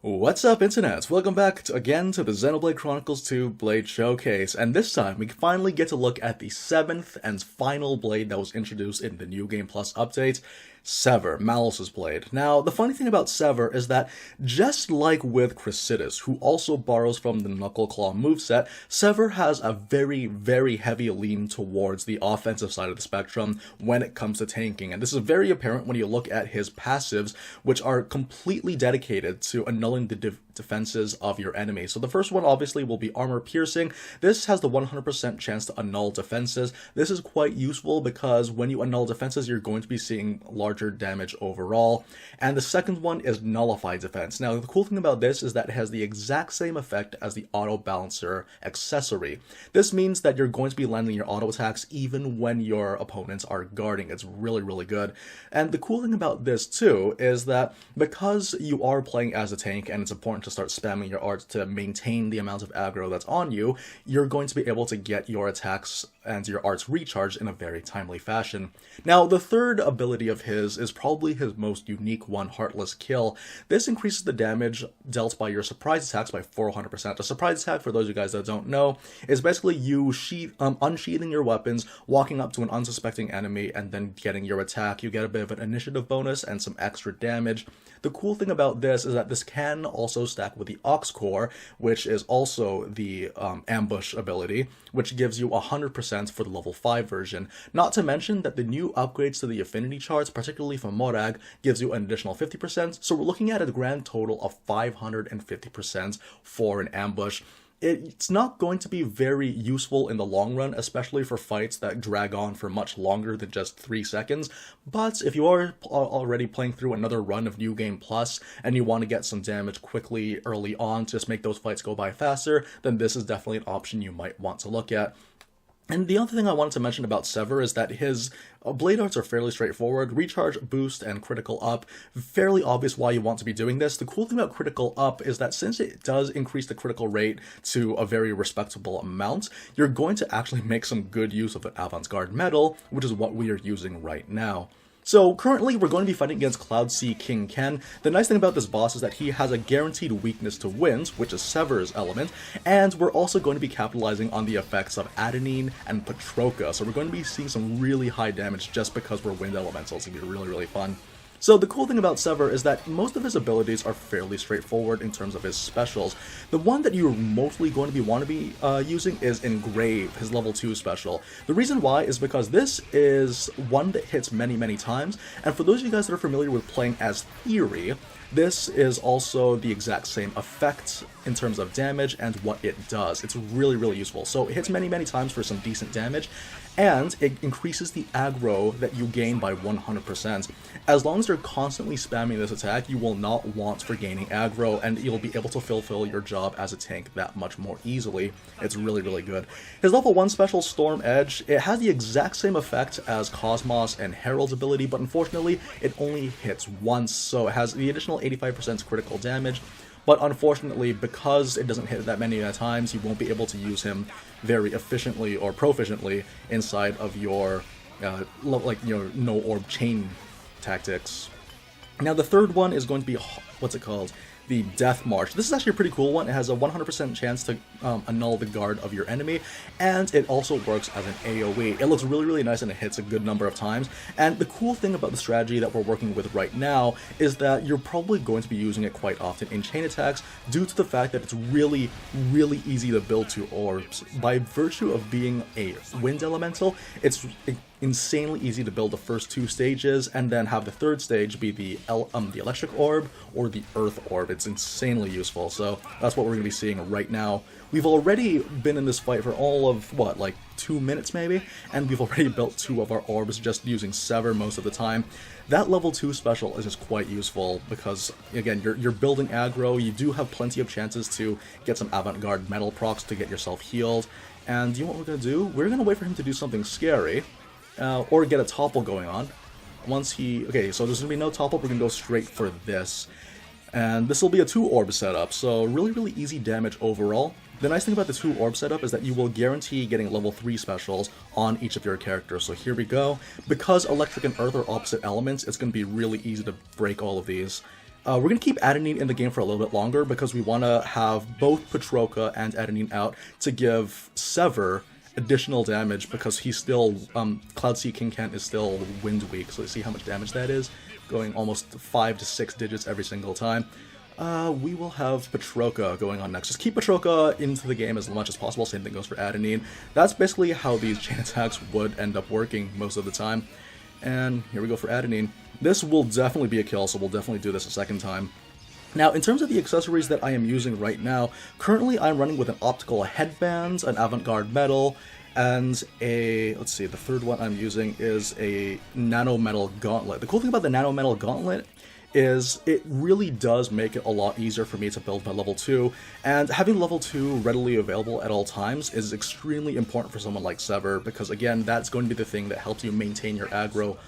What's up, Internet? Welcome back again to the Xenoblade Chronicles 2 Blade Showcase, and this time we finally get to look at the 7th and final blade that was introduced in the New Game Plus update, Sever, Malice's blade. Now, the funny thing about Sever is that, just like with Chrysitis, who also borrows from the Knuckle Claw moveset, Sever has a very, very heavy lean towards the offensive side of the spectrum when it comes to tanking, and this is very apparent when you look at his passives, which are completely dedicated to annulling the defenses of your enemy. So the first one obviously will be Armor Piercing. This has the 100% chance to annul defenses. This is quite useful because when you annul defenses, you're going to be seeing larger damage overall. And the second one is Nullified Offense. Now, the cool thing about this is that it has the exact same effect as the Auto Balancer accessory. This means that you're going to be landing your auto attacks even when your opponents are guarding. It's really, really good. And the cool thing about this too is that because you are playing as a tank and it's important to start spamming your arts to maintain the amount of aggro that's on you, you're going to be able to get your attacks and your arts recharged in a very timely fashion. Now, the third ability of his is probably his most unique one, Heartless Kill. This increases the damage dealt by your surprise attacks by 400%. A surprise attack, for those of you guys that don't know, is basically you unsheathing your weapons, walking up to an unsuspecting enemy, and then getting your attack. You get a bit of an initiative bonus and some extra damage. The cool thing about this is that this can also stack with the Ox Core, which is also the ambush ability, which gives you 100% for the level 5 version. Not to mention that the new upgrades to the affinity charts, particularly for Morag, gives you an additional 50%, so we're looking at a grand total of 550% for an ambush. It's not going to be very useful in the long run, especially for fights that drag on for much longer than just 3 seconds, but if you are already playing through another run of New Game Plus and you want to get some damage quickly early on to just make those fights go by faster, then this is definitely an option you might want to look at. And the other thing I wanted to mention about Sever is that his blade arts are fairly straightforward. Recharge, boost, and critical up. Fairly obvious why you want to be doing this. The cool thing about critical up is that since it does increase the critical rate to a very respectable amount, you're going to actually make some good use of an avant-garde medal, which is what we are using right now. So currently we're going to be fighting against Cloudsea King Ken. The nice thing about this boss is that he has a guaranteed weakness to wind, which is Sever's element, and we're also going to be capitalizing on the effects of Adenine and Patroka, so we're going to be seeing some really high damage just because we're wind elementals. It's going to be really, really fun. So the cool thing about Sever is that most of his abilities are fairly straightforward in terms of his specials. The one that you're mostly going to want to be using is Engrave, his level 2 special. The reason why is because this is one that hits many, many times, and for those of you guys that are familiar with playing as Theory, this is also the exact same effect in terms of damage and what it does. It's really, really useful. So it hits many, many times for some decent damage, and it increases the aggro that you gain by 100%. As long as you're constantly spamming this attack, you will not want for gaining aggro, and you'll be able to fulfill your job as a tank that much more easily. It's really, really good. His level 1 special, Storm Edge, it has the exact same effect as Cosmos and Herald's ability, but unfortunately, it only hits once, so it has the additional 85% critical damage. But unfortunately, because it doesn't hit that many times, you won't be able to use him very efficiently or proficiently inside of your, no orb chain tactics. Now, the third one is going to be, what's it called? The Death March. This is actually a pretty cool one. It has a 100% chance to annul the guard of your enemy, and it also works as an AoE. It looks really, really nice, and it hits a good number of times. And the cool thing about the strategy that we're working with right now is that you're probably going to be using it quite often in chain attacks due to the fact that it's really, really easy to build 2 orbs. By virtue of being a wind elemental, it's insanely easy to build the first 2 stages and then have the third stage be the electric orb or the earth orb. It's insanely useful, so that's what we're going to be seeing right now. We've already been in this fight for all of, 2 minutes maybe, and we've already built 2 of our orbs just using Sever most of the time. That level 2 special is just quite useful because, again, you're building aggro, you do have plenty of chances to get some avant-garde metal procs to get yourself healed, and you know what we're going to do? We're going to wait for him to do something scary, or get a topple going on. Okay, so there's going to be no topple, we're going to go straight for this. And this will be a 2 orb setup, so really, really easy damage overall. The nice thing about the 2 orb setup is that you will guarantee getting level 3 specials on each of your characters. So here we go. Because electric and earth are opposite elements, it's going to be really easy to break all of these. We're going to keep Adenine in the game for a little bit longer because we want to have both Petroka and Adenine out to give Sever additional damage because he's still, Cloud Sea King Kent is still wind weak, so let's see how much damage that is, going almost 5 to 6 digits every single time. We will have Petroka going on next. Just keep Petroka into the game as much as possible, same thing goes for Adenine. That's basically how these chain attacks would end up working most of the time. And here we go for Adenine. This will definitely be a kill, so we'll definitely do this a second time. Now, in terms of the accessories that I am using right now, currently I'm running with an optical headband, an avant-garde medal, and a, let's see, the third one I'm using is a nano metal gauntlet. The cool thing about the nano metal gauntlet is it really does make it a lot easier for me to build my level 2, and having level 2 readily available at all times is extremely important for someone like Sever, because again, that's going to be the thing that helps you maintain your aggro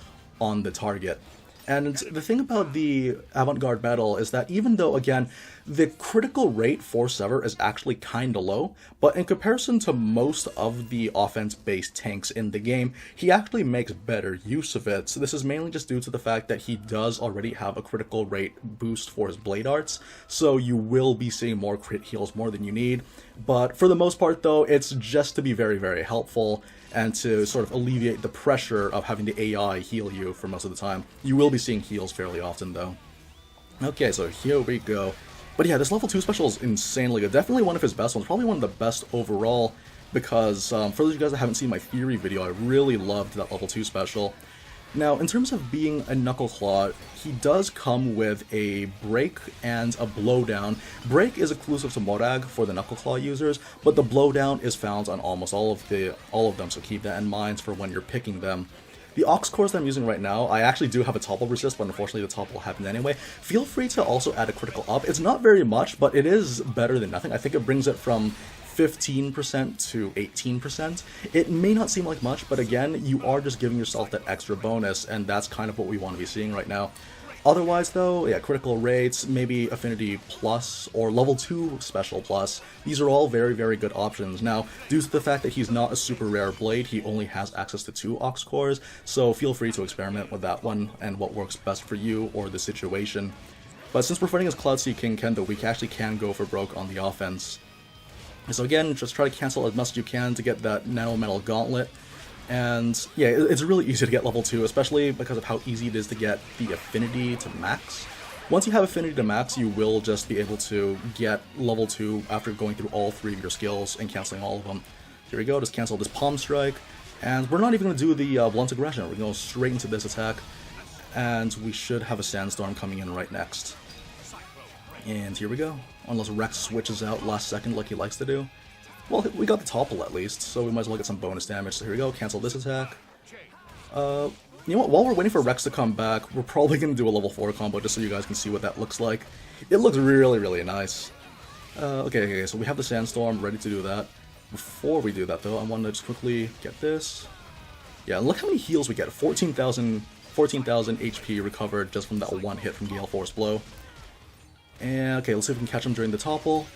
on the target. And the thing about the avant-garde medal is that even though, again, the critical rate for Sever is actually kinda low, but in comparison to most of the offense-based tanks in the game, he actually makes better use of it. So this is mainly just due to the fact that he does already have a critical rate boost for his blade arts, so you will be seeing more crit heals more than you need. But for the most part though, it's just to be very, very helpful and to sort of alleviate the pressure of having the AI heal you for most of the time. You will be seeing heals fairly often though. Okay, so here we go. But yeah, this level 2 special is insanely good. Definitely one of his best ones, probably one of the best overall, because for those of you guys that haven't seen my theory video, I really loved that level 2 special. Now, in terms of being a Knuckle Claw, he does come with a break and a blowdown. Break is exclusive to Morag for the Knuckle Claw users, but the blowdown is found on almost all of them, so keep that in mind for when you're picking them. The Ox cores that I'm using right now, I actually do have a topple resist, but unfortunately the topple happened anyway. Feel free to also add a critical up. It's not very much, but it is better than nothing. I think it brings it from 15% to 18%. It may not seem like much, but again, you are just giving yourself that extra bonus, and that's kind of what we want to be seeing right now. Otherwise though, yeah, critical rates, maybe Affinity Plus, or Level 2 Special Plus, these are all very, very good options. Now, due to the fact that he's not a super rare blade, he only has access to 2 Ox cores, so feel free to experiment with that one and what works best for you or the situation. But since we're fighting as Cloud Sea King Kent, we actually can go for broke on the offense. So again, just try to cancel as much as you can to get that Nano Metal Gauntlet. And yeah, it's really easy to get level 2, especially because of how easy it is to get the Affinity to max. Once you have Affinity to max, you will just be able to get level 2 after going through all 3 of your skills and canceling all of them. Here we go, just cancel this Palm Strike. And we're not even going to do the Blunt Aggression, we're going straight into this attack. And we should have a Sandstorm coming in right next. And here we go. Unless Rex switches out last second like he likes to do. Well, we got the topple at least, so we might as well get some bonus damage. So here we go, cancel this attack. You know what, while we're waiting for Rex to come back, we're probably going to do a level 4 combo just so you guys can see what that looks like. It looks really, really nice. Okay, so we have the Sandstorm ready to do that. Before we do that though, I want to just quickly get this. Yeah, look how many heals we get. 14,000 HP recovered just from that one hit from Gale Force Blow. And okay, let's see if we can catch him during the topple.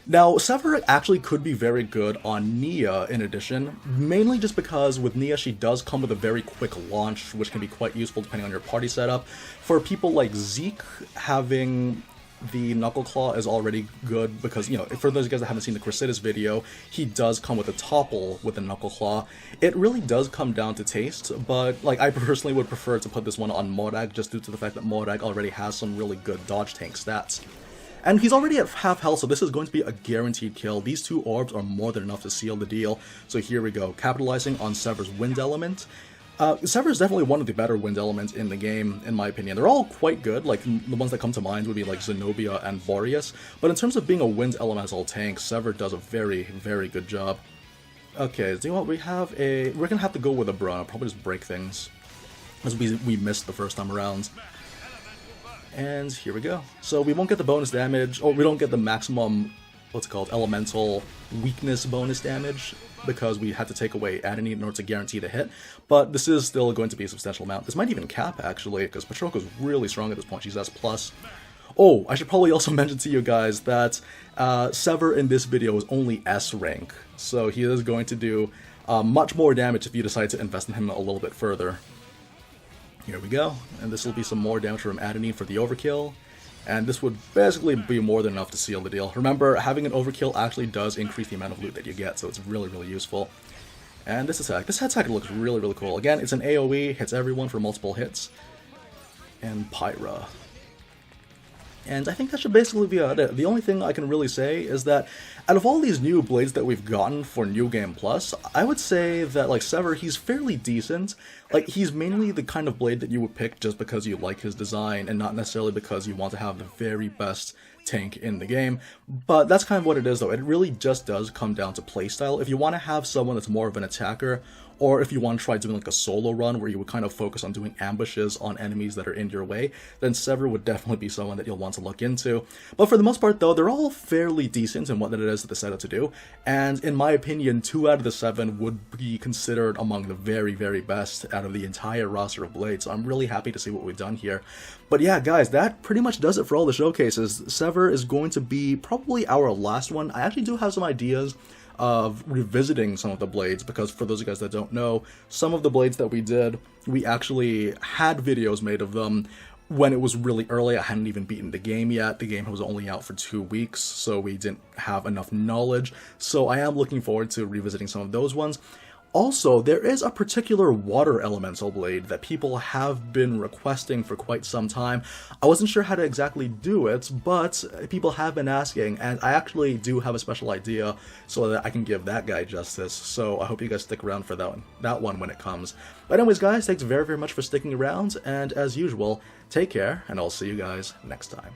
Now, Sever actually could be very good on Nia in addition, mainly just because with Nia she does come with a very quick launch, which can be quite useful depending on your party setup. For people like Zeke, having the Knuckle Claw is already good because, you know, for those guys that haven't seen the Crusadus video, he does come with a topple with the Knuckle Claw. It really does come down to taste, but like I personally would prefer to put this one on Morag just due to the fact that Morag already has some really good dodge tank stats. And he's already at half health, so this is going to be a guaranteed kill. These 2 orbs are more than enough to seal the deal. So here we go, capitalizing on Sever's wind element. Sever is definitely one of the better wind elements in the game, in my opinion. They're all quite good, like the ones that come to mind would be like Zenobia and Boreas. But in terms of being a wind elemental tank, Sever does a very, very good job. Okay, so you know what, we're gonna have to go with a Brun. I'll probably just break things, as we missed the first time around. And here we go. So we won't get the bonus damage, or we don't get the maximum, what's it called, elemental weakness bonus damage, because we had to take away Adenine in order to guarantee the hit, but this is still going to be a substantial amount. This might even cap, actually, because Petroka's really strong at this point. She's S+. Oh, I should probably also mention to you guys that Sever in this video is only S rank, so he is going to do much more damage if you decide to invest in him a little bit further. Here we go, and this will be some more damage from Adenine for the overkill. And this would basically be more than enough to seal the deal. Remember, having an overkill actually does increase the amount of loot that you get, so it's really, really useful. And this attack looks really, really cool. Again, it's an AoE, hits everyone for multiple hits. And Pyra. And I think that should basically be it. The only thing I can really say is that out of all these new blades that we've gotten for New Game Plus, I would say that, like, Sever, he's fairly decent. Like, he's mainly the kind of blade that you would pick just because you like his design and not necessarily because you want to have the very best tank in the game. But that's kind of what it is, though. It really just does come down to playstyle. If you want to have someone that's more of an attacker, or if you want to try doing like a solo run where you would kind of focus on doing ambushes on enemies that are in your way, then Sever would definitely be someone that you'll want to look into. But for the most part, though, they're all fairly decent in what it is that they set out to do, and in my opinion, 2 out of the 7 would be considered among the very, very best out of the entire roster of blades, so I'm really happy to see what we've done here. But yeah, guys, that pretty much does it for all the showcases. Sever is going to be probably our last one. I actually do have some ideas of revisiting some of the blades, because for those of you guys that don't know, some of the blades that we did, we actually had videos made of them when it was really early. I hadn't even beaten the game yet. The game was only out for 2 weeks, so we didn't have enough knowledge. So I am looking forward to revisiting some of those ones. Also, there is a particular water elemental blade that people have been requesting for quite some time. I wasn't sure how to exactly do it, but people have been asking, and I actually do have a special idea so that I can give that guy justice, so I hope you guys stick around for that one when it comes. But anyways, guys, thanks very, very much for sticking around, and as usual, take care, and I'll see you guys next time.